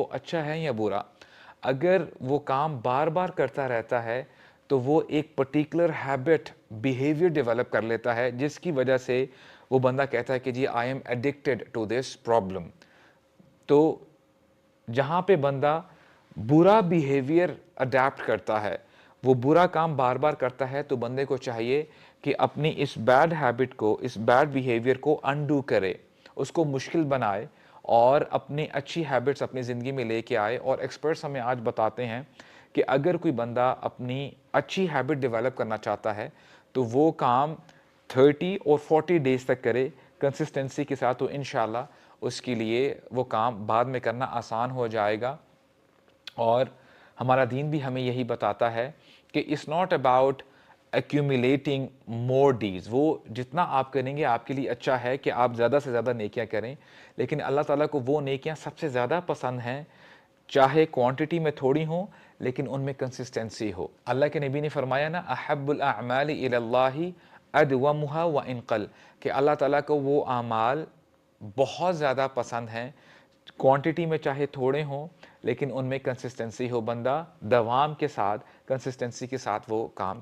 वो अच्छा है या बुरा। अगर वो काम बार बार करता रहता है तो वो एक पर्टिकुलर हैबिट, बिहेवियर डेवलप कर लेता है, जिसकी वजह से वो बंदा कहता है कि जी I am addicted to this problem. तो जहाँ पे बंदा बुरा बिहेवियर अडैप्ट करता है, वो बुरा काम बार बार करता है, तो बंदे को चाहिए कि अपनी इस बैड हैबिट को, इस बैड बिहेवियर को अनडू करे, उसको मुश्किल बनाए और अपनी अच्छी हैबिट्स अपनी ज़िंदगी में लेके आए। और एक्सपर्ट्स हमें आज बताते हैं कि अगर कोई बंदा अपनी अच्छी हैबिट डेवलप करना चाहता है तो वो काम 30 और 40 डेज तक करे कंसिस्टेंसी के साथ, तो इंशाल्लाह उसके लिए वो काम बाद में करना आसान हो जाएगा। और हमारा दीन भी हमें यही बताता है कि इट्स नॉट अबाउट एक्यूमुलेटिंग मोर डीज। वो जितना आप करेंगे आपके लिए अच्छा है कि आप ज़्यादा से ज़्यादा नेकियां करें, लेकिन अल्लाह ताला को वो नेकियां सबसे ज़्यादा पसंद हैं, चाहे क्वांटिटी में थोड़ी हो लेकिन उनमें कंसिस्टेंसी हो। अल्लाह के नबी ने फरमाया ना, अहब्बुल अअमालि इलल्लाहि अदवमुहा व इनकल, कि अल्लाह ताला को वो अमाल बहुत ज़्यादा पसंद हैं, क्वांटिटी में चाहे थोड़े हों लेकिन उनमें कंसिस्टेंसी हो, बंदा दवाम के साथ कंसिस्टेंसी के साथ वो काम